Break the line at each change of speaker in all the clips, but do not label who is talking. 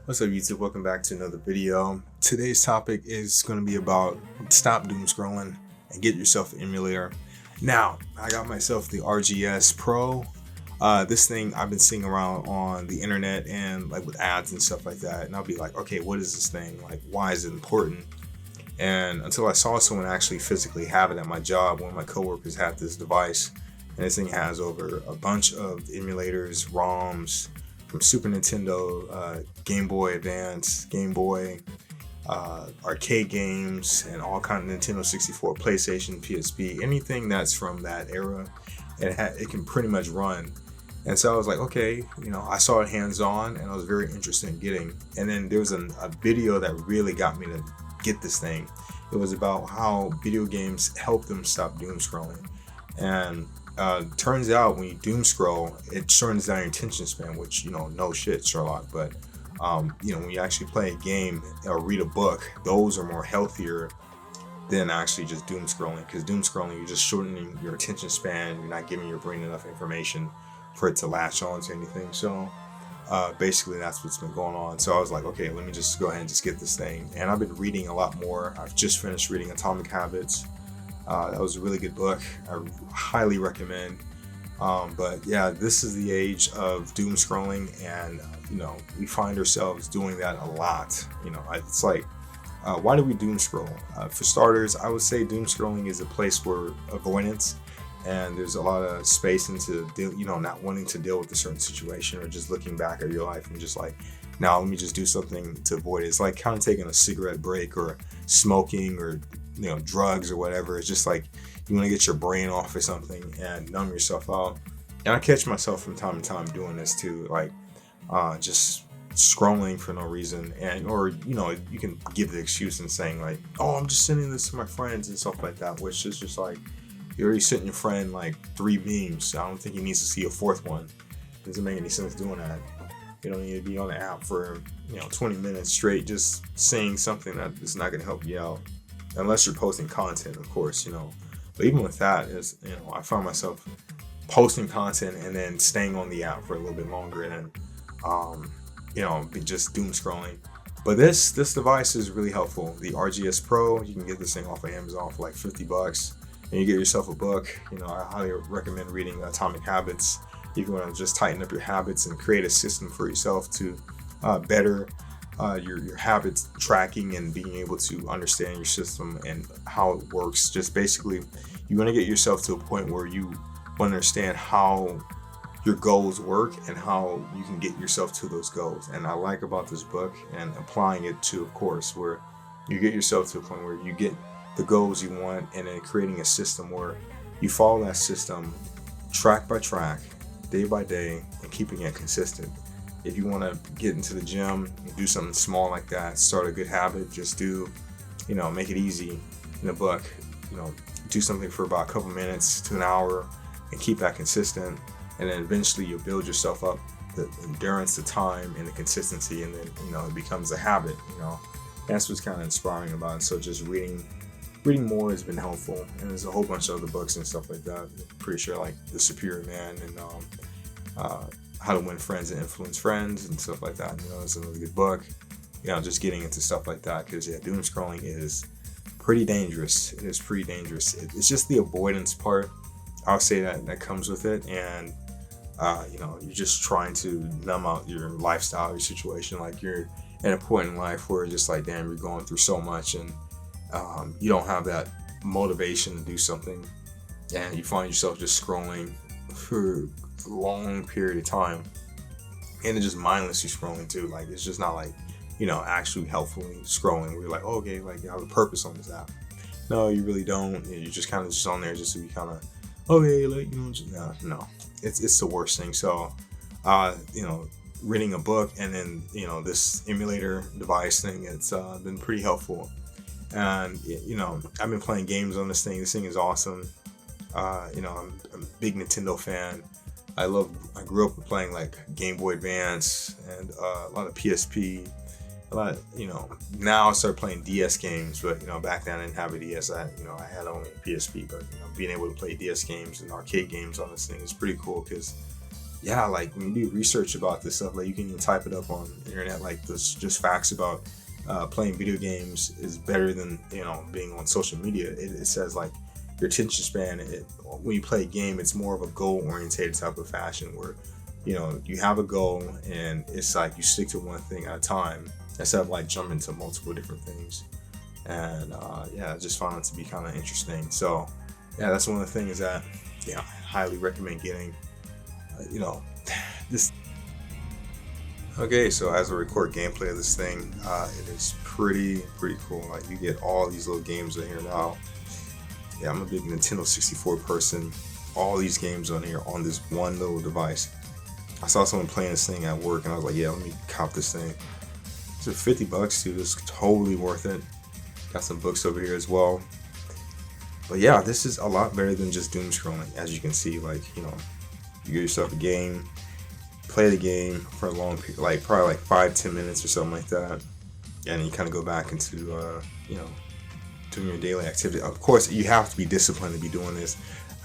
What's up, YouTube? Welcome back to another video. Today's topic is going to be about stop doom scrolling and get yourself an emulator. Now, I got myself the RGS Pro. This thing I've been seeing around on the internet and like with ads and stuff like that. And I'll be like, okay, what is this thing? Like, why is it important? And until I saw someone actually physically have it at my job, one of my coworkers had this device, and this thing has over a bunch of emulators, ROMs from Super Nintendo, Game Boy Advance, Game Boy, arcade games, and all kind of Nintendo 64, PlayStation, PSP, anything that's from that era, and it can pretty much run. And so I was like, okay, I saw it hands on, and I was very interested in getting. And then there was a video that really got me to get this thing. It was about how video games help them stop doom scrolling. And turns out when you doom scroll, it shortens down your attention span, which, no shit, Sherlock. But, when you actually play a game or read a book, those are more healthier than actually just doom scrolling. Because doom scrolling, you're just shortening your attention span. You're not giving your brain enough information for it to latch on to anything. So basically that's what's been going on. So I was like, okay, let me just go ahead and just get this thing. And I've been reading a lot more. I've just finished reading Atomic Habits. That was a really good book. I highly recommend. But yeah, this is the age of doom scrolling, and we find ourselves doing that a lot. It's like, why do we doom scroll? For starters, I would say doom scrolling is a place where avoidance, and there's a lot of space into not wanting to deal with a certain situation, or just looking back at your life and just like, now let me just do something to avoid it. It's like kind of taking a cigarette break, or smoking, or drugs or whatever. It's just like you want to get your brain off or something and numb yourself out. And I catch myself from time to time doing this too, like just scrolling for no reason. And or you can give the excuse and saying like, oh, I'm just sending this to my friends and stuff like that, which is just like, you're already sending your friend like 3 memes. So I don't think he needs to see a 4th one. It doesn't make any sense doing that. You don't need to be on the app for 20 minutes straight just saying something that is not going to help you out, unless you're posting content, of course. But even with that, is I find myself posting content and then staying on the app for a little bit longer, and then be just doom scrolling. But this device is really helpful. The RGS Pro, you can get this thing off of Amazon for like $50, and you get yourself a book. I highly recommend reading Atomic Habits if you want to just tighten up your habits and create a system for yourself to better your habits tracking and being able to understand your system and how it works. Just basically, you want to get yourself to a point where you want to understand how your goals work and how you can get yourself to those goals. And I like about this book and applying it to, of course, where you get yourself to a point where you get the goals you want, and then creating a system where you follow that system track by track, day by day, and keeping it consistent. If you want to get into the gym and do something small like that, start a good habit, just do, make it easy in the book, do something for about a couple minutes to an hour and keep that consistent. And then eventually you'll build yourself up the endurance, the time, and the consistency. And then, it becomes a habit, That's what's kind of inspiring about it. So just reading more has been helpful. And there's a whole bunch of other books and stuff like that. I'm pretty sure like The Superior Man and How to Win Friends and Influence Friends and stuff like that. It's a really good book. Just getting into stuff like that, because doom scrolling is pretty dangerous. It is pretty dangerous. It's just the avoidance part, I'll say, that comes with it. And you're just trying to numb out your lifestyle, your situation. Like you're at a point in life where just like, damn, you're going through so much, and you don't have that motivation to do something, and you find yourself just scrolling for a long period of time, and it's just mindlessly scrolling too. Like it's just not like actually helpfully scrolling where you're like, oh, okay, like you have a purpose on this app. No, you really don't. You're just kind of just on there just to be kind of, okay, like no, it's the worst thing. So reading a book and then this emulator device thing, it's been pretty helpful. And I've been playing games on this thing. This thing is awesome. I'm a big Nintendo fan. I grew up playing like Game Boy Advance and a lot of PSP. A lot now I started playing DS games, but back then I didn't have a DS. I had only a PSP, but being able to play DS games and arcade games on this thing is pretty cool, because yeah, like when you do research about this stuff, like you can even type it up on the internet, like this just facts about playing video games is better than, you know, being on social media. It says like your attention span, when you play a game, it's more of a goal oriented type of fashion where, you know, you have a goal and it's like you stick to one thing at a time instead of like jumping to multiple different things. And yeah, I just found it to be kind of interesting. So yeah, that's one of the things that, yeah, I highly recommend getting. You know, this. Okay, so as I record gameplay of this thing, it is pretty cool. Like you get all these little games in here now. Yeah, I'm a big Nintendo 64 person. All these games on here on this one little device. I saw someone playing this thing at work, and I was like, yeah, let me cop this thing. It's $50 too. It's totally worth it. Got some books over here as well. But yeah, this is a lot better than just doom scrolling. As you can see, like, you know, you get yourself a game, play the game for a long period, like probably like 5-10 minutes or something like that, and then you kind of go back into you know, doing your daily activity. Of course, you have to be disciplined to be doing this.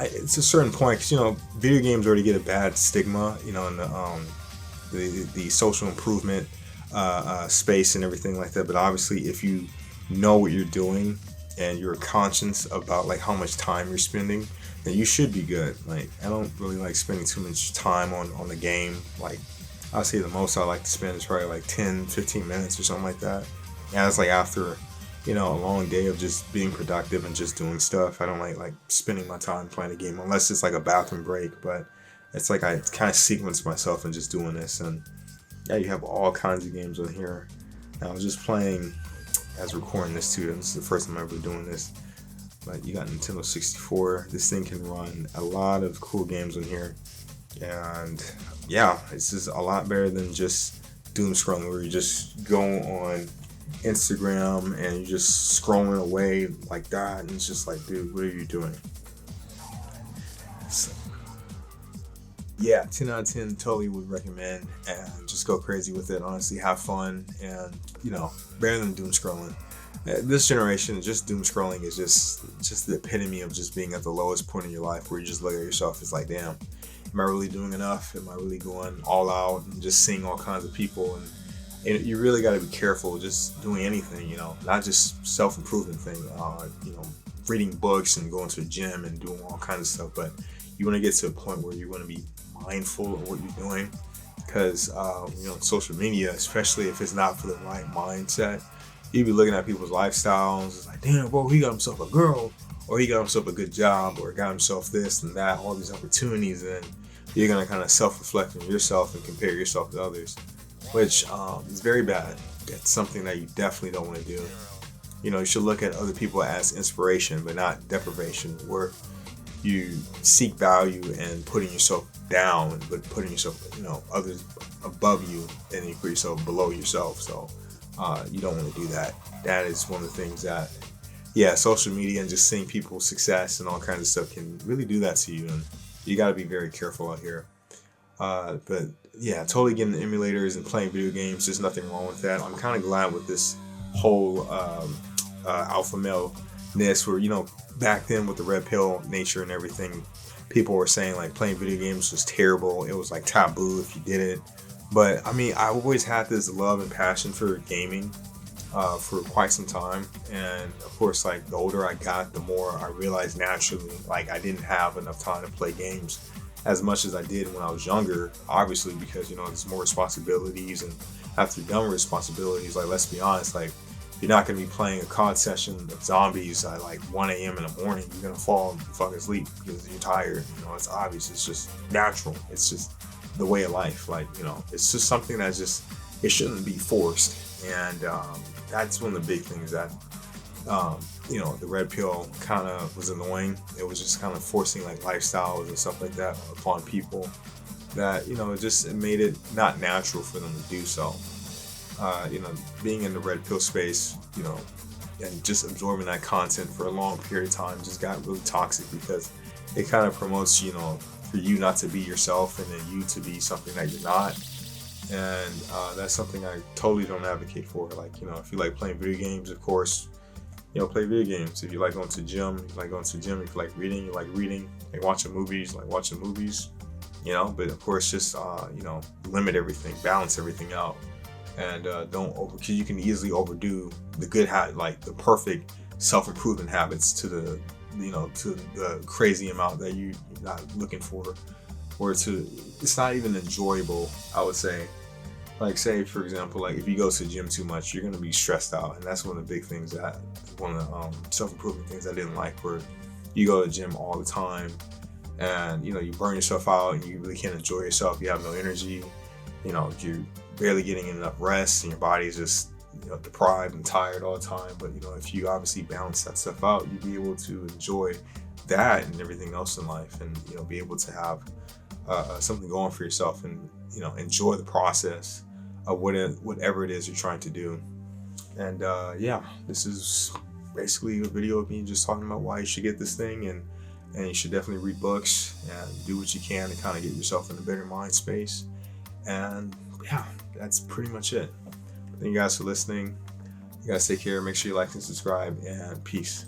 It's a certain point, because, you know, video games already get a bad stigma, you know, in the social improvement space and everything like that. But obviously, if you know what you're doing and you're conscious about like how much time you're spending, then you should be good. Like, I don't really like spending too much time on the game. Like, I'll say the most I like to spend is probably like 10-15 minutes or something like that. And it's like after, you know, a long day of just being productive and just doing stuff. I don't like spending my time playing a game unless it's like a bathroom break. But it's like I kind of sequence myself and just doing this. And yeah, you have all kinds of games on here. And I was just playing as recording this too. This is the first time I'm ever doing this. But you got Nintendo 64. This thing can run a lot of cool games on here. And yeah, it's just a lot better than just doom scrolling, where you just go on Instagram and you're just scrolling away like that, and it's just like, dude, what are you doing? So, yeah, 10 out of 10, totally would recommend, and just go crazy with it. Honestly, have fun, and, you know, better than doom scrolling. This generation, just doom scrolling is just the epitome of just being at the lowest point in your life, where you just look at yourself, it's like, damn, am I really doing enough? Am I really going all out and just seeing all kinds of people? And you really got to be careful just doing anything, you know, not just self-improvement thing, you know, reading books and going to the gym and doing all kinds of stuff. But you want to get to a point where you want to be mindful of what you're doing, because, you know, social media, especially if it's not for the right mindset, you be looking at people's lifestyles. It's like, damn, bro, he got himself a girl, or he got himself a good job, or got himself this and that, all these opportunities. And you're going to kind of self-reflect on yourself and compare yourself to others, which is very bad. It's something that you definitely don't want to do. You know, you should look at other people as inspiration, but not deprivation, where you seek value and putting yourself down, but putting yourself, you know, others above you, and you put yourself below yourself. So you don't want to do that. That is one of the things that, yeah, social media and just seeing people's success and all kinds of stuff can really do that to you, and you got to be very careful out here. But yeah, totally getting the emulators and playing video games. There's nothing wrong with that. I'm kind of glad with this whole alpha male-ness, where, you know, back then with the red pill nature and everything, people were saying like playing video games was terrible. It was like taboo if you did it. But I mean, I always had this love and passion for gaming for quite some time. And of course, like the older I got, the more I realized naturally, like I didn't have enough time to play games as much as I did when I was younger, obviously, because, you know, there's more responsibilities, and after you're done with responsibilities, like, let's be honest, like, you're not going to be playing a COD session of zombies at like 1 a.m. in the morning. You're going to fall and fucking asleep because you're tired. You know, it's obvious. It's just natural. It's just the way of life. Like, you know, it's just something that's just, it shouldn't be forced. And that's one of the big things that, you know, the red pill kind of was annoying. It was just kind of forcing like lifestyles and stuff like that upon people that, you know, it made it not natural for them to do so. You know, being in the red pill space, you know, and just absorbing that content for a long period of time just got really toxic, because it kind of promotes, you know, for you not to be yourself and then you to be something that you're not. And that's something I totally don't advocate for. Like, you know, if you like playing video games, of course, you know, play video games. If you like going to the gym, you like going to the gym. If you like reading, you like reading. Like watching movies, like watching movies. But of course, just limit everything, balance everything out, and don't over, because you can easily overdo the good like the perfect self-improvement habits to the to the crazy amount that you're not looking for, or it's not even enjoyable, I would say. Like, say for example, like if you go to the gym too much, you're gonna be stressed out, and that's one of the big things one of the self-improvement things I didn't like, where you go to the gym all the time, and you burn yourself out, and you really can't enjoy yourself. You have no energy. You're barely getting enough rest, and your body's just deprived and tired all the time. But if you obviously balance that stuff out, you'll be able to enjoy that and everything else in life, and be able to have something going for yourself, and enjoy the process of whatever it is you're trying to do. And this is basically a video of me just talking about why you should get this thing, and you should definitely read books and do what you can to kind of get yourself in a better mind space. And yeah, that's pretty much it. Thank you guys for listening. You guys take care. Make sure you like and subscribe, and peace.